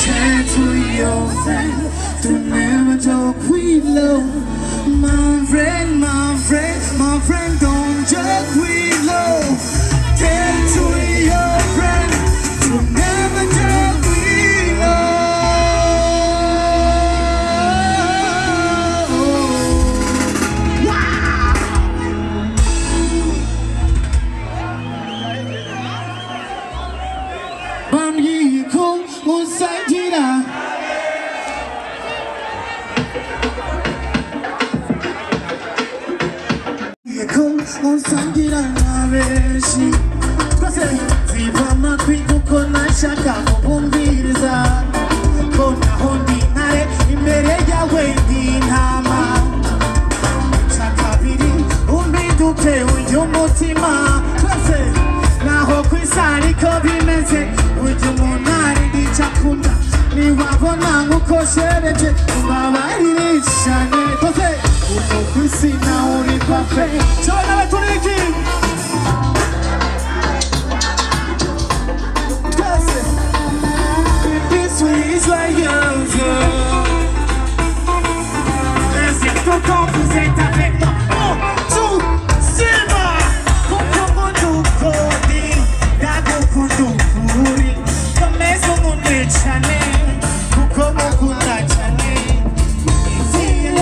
Tell to your friend to never talk with love. My friend, my friend, my friend, don't joke with love. Tell to your friend to never joke with love. Wow! Bamyiko musagira. Musangira nabeshi twese zivama kwikuko nashaka kubumviriza ko naho ndi ntare imbere yawe ndi ntama kabiri umbiduke umutima twese naho kwisari ko bimeze ujya umunari ndicakunda niwabona nkuko shereje ubabarire cyane twese uko kwisi nawe uri parfait. Chona la tuniki this way is like yours. C'est ton temps, vous êtes avec moi. Oh, tout, c'est moi. Kuko kudukoni, dago kudukuri. Kamezo munechane, kuko mukunda chane. Feel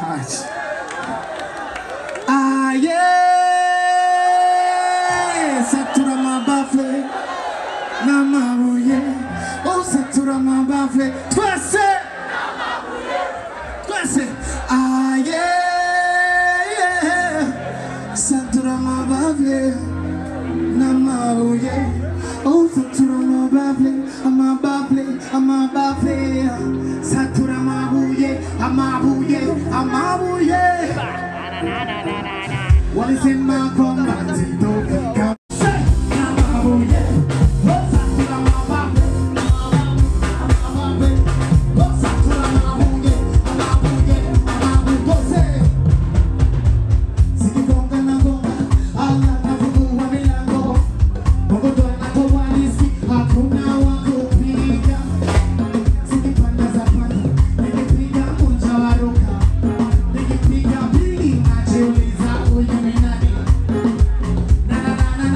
much. Ah yeah, satura mabafle, namabuye. Oh satura mabafle, twese. Ah yeah, satura mabafle, namabuye. Oh satura mabafle, amabafle, satura mabuye, amabuye. What is in my combat? Don't come. Say, amabuye. Oh satura mabafle, oh satura mabuye, amabuye. Say, siki konga na konga, Allah na fugu wa milango. Bogoto na kowalisi, hakuna wako piga. Siki panda za panda, nikipiga unja waruka. Nikipiga pili, najiuliza huyu ni nani? Na na na na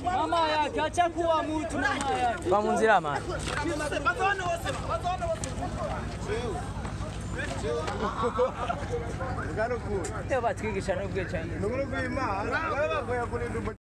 Mama yake acha kuwa mtu mama yake. Kwa munzira man. Teba twigisha no bwe cyane.